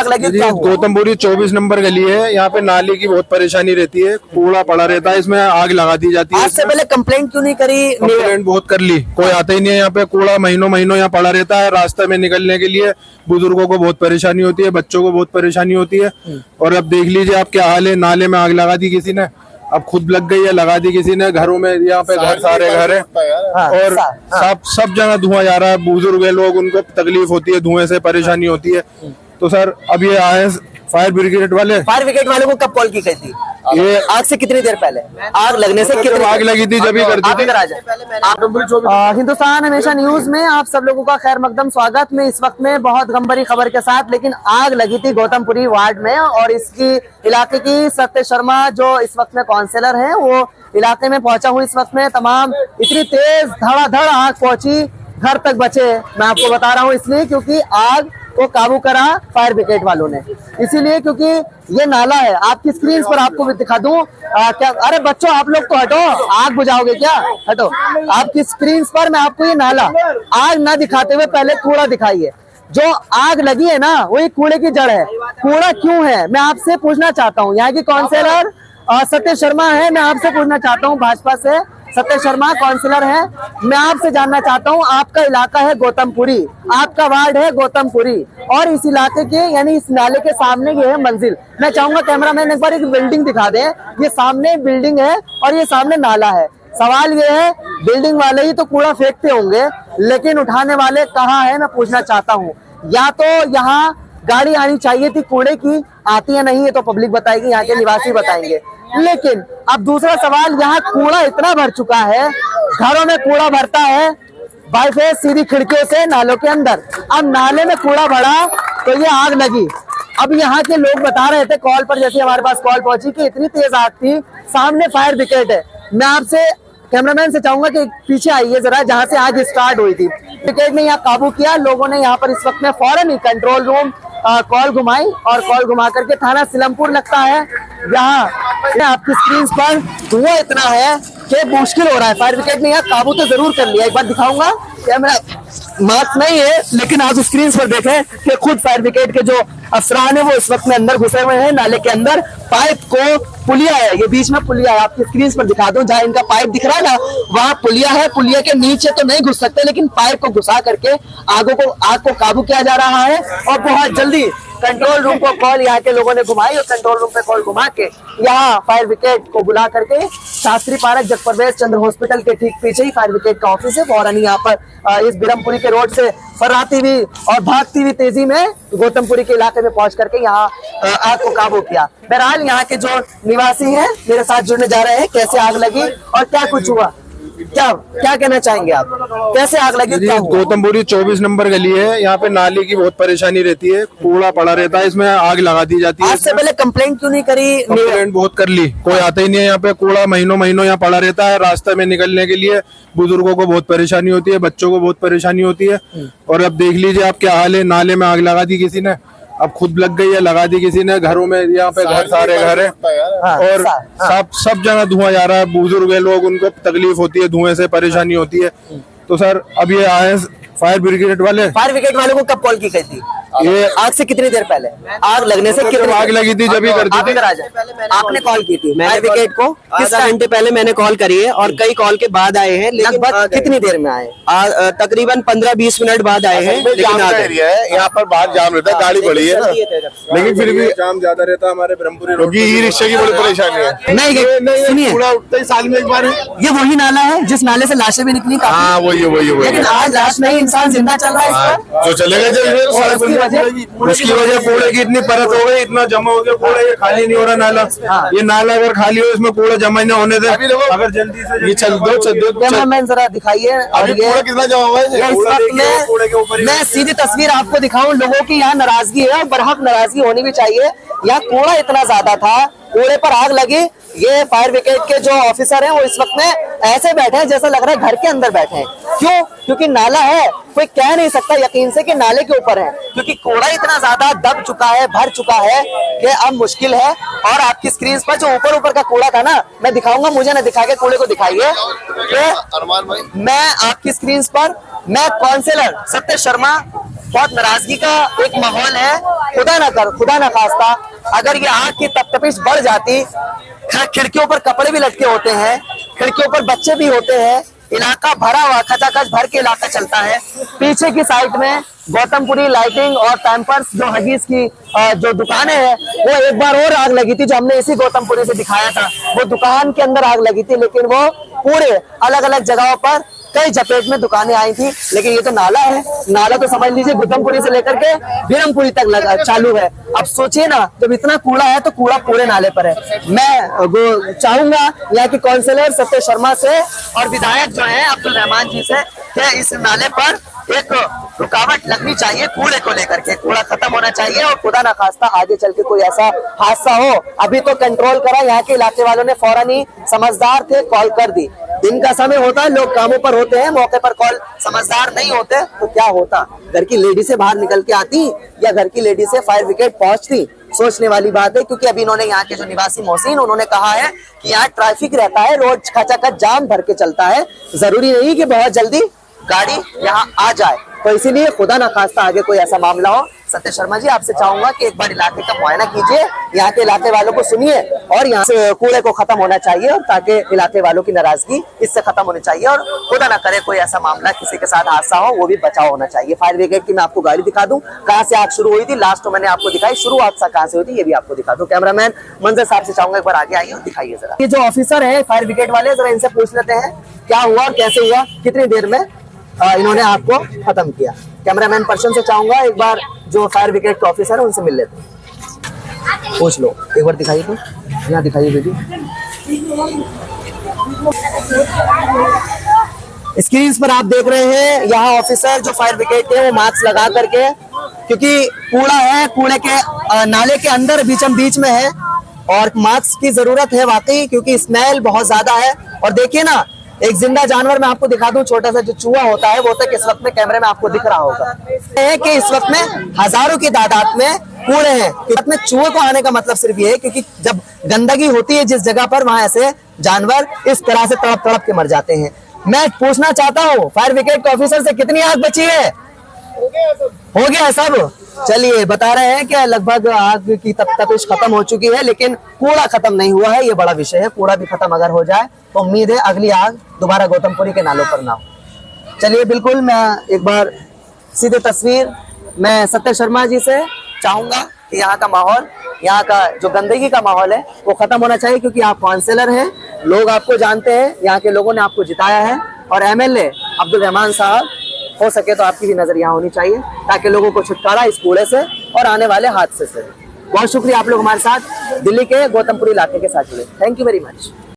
आग लगी? क्या हुआ? गौतमपुरी 24 नंबर गली है, यहाँ पे नाली की बहुत परेशानी रहती है, कूड़ा पड़ा रहता है, इसमें आग लगा दी जाती है। आज से पहले कंप्लेंट क्यों नहीं करी? कंप्लेंट बहुत कर ली, कोई आता ही नहीं है यहाँ पे। कूड़ा महीनों महीनों यहाँ पड़ा रहता है, रास्ते में निकलने के लिए बुजुर्गों को बहुत परेशानी होती है, बच्चों को बहुत परेशानी होती है। और अब देख लीजिए आप क्या हाल है, नाले में आग लगा दी किसी ने, अब खुद लग गई है, लगा दी किसी ने। घरों में यहाँ पे घर सारे घर है और सब जगह धुआं जा रहा है। बुजुर्ग लोग, उनको तकलीफ होती है, धुएं से परेशानी होती है। तो सर अब ये आए फायर ब्रिगेड वाले। फायर ब्रिगेड वालों को कब कॉल की गई थी? ये आज से कितनी देर पहले? आग लगने से कितनी आग लगी थी जब ही कर दी थी। हिंदुस्तान हमेशा न्यूज में आप सब लोगों का खैर मकदम स्वागत में इस वक्त में बहुत गंभीर खबर के साथ। लेकिन आग लगी थी गौतमपुरी वार्ड में और इसकी इलाके की सत्य शर्मा जो इस वक्त में काउंसिलर है, वो इलाके में पहुंचा हूँ इस वक्त में। तमाम इतनी तेज धड़ाधड़ आग पहुंची, घर तक बचे। मैं आपको बता रहा हूँ इसलिए क्योंकि आग को काबू करा फायर ब्रिगेड वालों ने, इसीलिए क्योंकि ये नाला है। आपकी स्क्रीन पर आपको भी दिखा दूं क्या? अरे बच्चों आप लोग तो हटो, आग बुझाओगे क्या? हटो। आपकी स्क्रीन पर मैं आपको ये नाला आग ना दिखाते हुए पहले कूड़ा दिखाइए। जो आग लगी है ना, वो ये कूड़े की जड़ है। कूड़ा क्यों है, मैं आपसे पूछना चाहता हूँ। यहाँ की काउंसिलर सत्य शर्मा है, मैं आपसे पूछना चाहता हूँ, भाजपा से सत्य शर्मा काउंसिलर है, मैं आपसे जानना चाहता हूँ। आपका इलाका है गौतमपुरी, आपका वार्ड है गौतमपुरी और इस इलाके के यानी इस नाले के सामने ये है मंजिल। मैं चाहूंगा कैमरामैन एक बार एक बिल्डिंग दिखा दे। ये सामने बिल्डिंग है और ये सामने नाला है। सवाल ये है, बिल्डिंग वाले ही तो कूड़ा फेंकते होंगे, लेकिन उठाने वाले कहाँ है, मैं पूछना चाहता हूँ। या तो यहाँ गाड़ी आनी चाहिए थी कूड़े की, आती है नहीं, है तो पब्लिक बताएगी, यहाँ के निवासी बताएंगे। लेकिन अब दूसरा सवाल, यहाँ कूड़ा इतना भर चुका है, घरों में कूड़ा भरता है बाई फेस सीधी खिड़कियों से नालों के अंदर। अब नाले में कूड़ा भरा तो ये आग लगी। अब यहाँ के लोग बता रहे थे कॉल पर, जैसे हमारे पास कॉल पहुंची कि इतनी तेज आग थी, सामने फायर ब्रिगेड है। मैं आपसे कैमरामैन से चाहूंगा कि पीछे आइए जरा, जहाँ से आग स्टार्ट हुई थी। ब्रिगेड ने यहाँ काबू किया, लोगों ने यहाँ पर इस वक्त में फौरन ही कंट्रोल रूम कॉल घुमाई और कॉल घुमा करके थाना सिलमपुर लगता है। यहाँ आपकी स्क्रीन पर धुआं इतना है कि मुश्किल हो रहा है। फायर ब्रिगेड ने यहाँ काबू तो जरूर कर लिया, एक बार दिखाऊंगा। कैमरा मास्क नहीं है, लेकिन आप स्क्रीन पर देखें कि खुद फायर ब्रिगेड के जो अफसरान है वो इस वक्त में अंदर घुसे हुए हैं नाले के अंदर। पाइप को पुलिया है, ये बीच में पुलिया है, आपकी स्क्रीन पर दिखा दूं, जहाँ इनका पाइप दिख रहा है ना, वहाँ पुलिया है। पुलिया के नीचे तो नहीं घुस सकते, लेकिन पाइप को घुसा करके आग को काबू किया जा रहा है। और बहुत जल्दी कंट्रोल रूम को कॉल यहाँ के लोगों ने घुमाई और कंट्रोल रूम पे कॉल घुमा के यहाँ फायर ब्रिगेड को बुला करके शास्त्री पार्क जगप्रवेश चंद्र हॉस्पिटल के ठीक पीछे ही फायर ब्रिगेड का ऑफिस है। फौरन यहाँ पर इस बिरमपुरी के रोड से फर्राती हुई और भागती हुई तेजी में गौतमपुरी के इलाके में पहुंच करके यहाँ आग को काबू किया। बहरहाल यहाँ के जो निवासी हैं मेरे साथ जुड़ने जा रहे हैं, कैसे आग लगी और क्या कुछ हुआ, क्या कहना चाहेंगे आप? कैसे आग लगी? गौतमपुरी 24 नंबर गली है, यहाँ पे नाली की बहुत परेशानी रहती है, कूड़ा पड़ा रहता है, इसमें आग लगा दी जाती है। आज से पहले कंप्लेंट क्यों नहीं करी? कंप्लेंट बहुत कर ली, कोई आता ही नहीं है यहाँ पे। कूड़ा महीनों महीनों यहाँ पड़ा रहता है, रास्ते में निकलने के लिए बुजुर्गों को बहुत परेशानी होती है, बच्चों को बहुत परेशानी होती है। और अब देख लीजिए आप क्या हाल है, नाले में आग लगा दी किसी ने, अब खुद लग गई है, लगा दी किसी ने। घरों में यहाँ पे घर सारे घर है और सब जगह धुआं जा रहा है। बुजुर्ग लोग, उनको तकलीफ होती है, धुएं से परेशानी होती है। तो सर अब ये आए फायर ब्रिगेड वाले। फायर ब्रिगेड वालों को कब कॉल की गई थी? ये आज से कितनी देर पहले? आग लगने से कितनी आग लगी थी जब ही कर दी थी। आपने कॉल की थी फायर ब्रिगेड को? आधा घंटे पहले मैंने कॉल करी है और कई कॉल के बाद आए हैं। लगभग कितनी देर में आए? तकरीबन 15-20 मिनट बाद आए हैं। लेकिन यहाँ पर बाहर जाम रहता है, गाड़ी बड़ी है, लेकिन फिर भी जाम ज्यादा रहता है हमारे ब्रह्मपुरी रोड, क्योंकि ई रिक्शा की बड़ी परेशानी है। नहीं सुनिए, कूड़ा उठता ही साल में एक बार है। ये वही नाला है जिस नाले से लाशें भी निकली। हाँ वही। लेकिन आज लाश नहीं, इंसान जिंदा चल रहा है इस पर। जो चलेगा उसकी वजह कूड़े की इतनी परत हो गई, इतना जमा हो गया कूड़ा, ये खाली नहीं हो रहा नाला। ये नाला अगर खाली हो, इसमें कूड़ा जमा न होने दे, अगर जल्दी से ये चल दो कैमरामैन जरा दिखाइए। अभी कूड़ा कितना जमा हुआ है? इस वक्त मैं सीधी तस्वीर आपको दिखाऊं, लोगों की यहाँ नाराजगी है और बरहक नाराजगी होनी भी चाहिए। यहाँ कूड़ा इतना ज्यादा था, कूड़े पर आग लगी। ये फायर ब्रिगेड के जो ऑफिसर हैं वो इस वक्त में ऐसे बैठे हैं जैसा लग रहा है घर के अंदर बैठे हैं। क्यों? क्योंकि नाला है, कोई कह नहीं सकता यकीन से कि नाले के ऊपर है, क्योंकि कूड़ा इतना ज्यादा दब चुका है, भर चुका है कि अब मुश्किल है। और आपकी स्क्रीन पर जो ऊपर का कूड़ा था ना, मैं दिखाऊंगा, मुझे ना दिखा के कूड़े को दिखाइए। मैं आपकी स्क्रीन पर मैं काउंसिलर सत्य शर्मा बहुत नाराजगी का एक माहौल है। खुदा ना खास्ता अगर ये आग की तपतपिश बढ़ जाती, खिड़कियों पर कपड़े भी लटके होते हैं, खिड़कियों पर बच्चे भी होते हैं, इलाका भरा हुआ खचाखच भर के इलाका चलता है। पीछे की साइड में गौतमपुरी लाइटिंग और पैम्पर्स जो हगीज की जो दुकानें हैं, वो एक बार और आग लगी थी, जो हमने इसी गौतमपुरी से दिखाया था। वो दुकान के अंदर आग लगी थी, लेकिन वो पूरे अलग अलग जगहों पर कई जपेट में दुकानें आई थी। लेकिन ये तो नाला है, नाला तो समझ लीजिए गौतमपुरी से लेकर के बिरमपुरी तक चालू है। अब सोचिए ना, जब इतना कूड़ा है तो कूड़ा पूरे नाले पर है। मैं चाहूंगा यहाँ के काउंसिलर सत्य शर्मा से और विधायक जो है अब्दुल रहमान जी से कि इस नाले पर एक रुकावट लगनी चाहिए कूड़े को लेकर के। कूड़ा खत्म होना चाहिए और खुदा ना खास्ता आगे चल के कोई ऐसा हादसा हो। अभी तो कंट्रोल करा, यहाँ के इलाके वालों ने फौरन ही, समझदार थे, कॉल कर दी। दिन का समय होता है, लोग कामों पर होते हैं, मौके पर कॉल समझदार नहीं होते तो क्या होता, घर की लेडी से बाहर निकल के आती या घर की लेडी से फायर ब्रिगेड पहुंचती। सोचने वाली बात है, क्योंकि अभी इन्होंने यहाँ के जो निवासी मोहसिन, उन्होंने कहा है कि यहाँ ट्रैफिक रहता है, रोड खचाखच जाम भर के चलता है, जरूरी नहीं कि बहुत जल्दी गाड़ी यहाँ आ जाए। तो इसीलिए खुदा ना खास्ता आगे कोई ऐसा मामला हो। सत्य शर्मा जी, आपसे चाहूंगा कि एक बार इलाके का मुआयना कीजिए, यहाँ के इलाके वालों को सुनिए और यहाँ से कूड़े को खत्म होना चाहिए, और ताकि इलाके वालों की नाराजगी इससे खत्म होनी चाहिए और खुदा ना करे कोई ऐसा मामला, किसी के साथ हादसा हो, वो भी बचाव होना चाहिए। फायर ब्रिगेड की मैं आपको गाड़ी दिखा दूं, कहाँ से आग शुरू हुई थी, लास्ट में मैंने आपको दिखाई, शुरू हादसा कहाँ से हुई थी, ये भी आपको दिखा दूं। कैमरामैन मंजर साहब से चाहूंगा एक बार आगे आइए और दिखाइए जरा। ये जो ऑफिसर है फायर ब्रिगेड वाले, जरा इनसे पूछ लेते हैं क्या हुआ और कैसे हुआ, कितनी देर में इन्होंने आग को खत्म किया। कैमरामैन पर्सन से चाहूंगा एक बार जो फायर ब्रिगेड के ऑफिसर है उनसे मिल लेते हैं। पूछ लो एक बार, दिखाइए तो, यहाँ दिखाइए वीडियो स्क्रीन पर आप देख रहे हैं। यहाँ ऑफिसर जो फायर ब्रिगेड के वो मास्क लगा करके, क्योंकि कूड़ा है, कूड़े के नाले के अंदर बीचम बीच में है और मास्क की जरूरत है वाकई, क्योंकि स्मेल बहुत ज्यादा है। और देखिए ना, एक जिंदा जानवर मैं आपको दिखा दूं, छोटा सा जो चूहा होता है, वो तक इस वक्त में कैमरे में आपको दिख रहा होगा है कि इस वक्त में हजारों की तादाद में कूड़े हैं। इस में चूहे को आने का मतलब सिर्फ ये है क्योंकि जब गंदगी होती है जिस जगह पर, वहां ऐसे जानवर इस तरह से तड़प तड़प के मर जाते हैं। मैं पूछना चाहता हूँ फायर ब्रिगेड के ऑफिसर से, कितनी आग बची है? हो गया सब? चलिए, बता रहे हैं कि लगभग आग की तपिश खत्म हो चुकी है, लेकिन कूड़ा खत्म नहीं हुआ है। ये बड़ा विषय है। कूड़ा भी खत्म अगर हो जाए तो उम्मीद है अगली आग दोबारा गौतमपुरी के नालों पर ना हो। चलिए, बिल्कुल मैं एक बार सीधे तस्वीर मैं सत्य शर्मा जी से चाहूंगा कि यहाँ का माहौल, यहाँ का जो गंदगी का माहौल है वो खत्म होना चाहिए, क्योंकि आप काउंसिलर हैं, लोग आपको जानते हैं, यहाँ के लोगों ने आपको जिताया है। और एमएलए अब्दुल रहमान साहब, हो सके तो आपकी भी नजर यहाँ होनी चाहिए, ताकि लोगों को छुटकारा इस कूड़े से और आने वाले हादसे से। बहुत शुक्रिया आप लोग हमारे साथ दिल्ली के गौतमपुरी इलाके के साथ जुड़े। Thank you very much.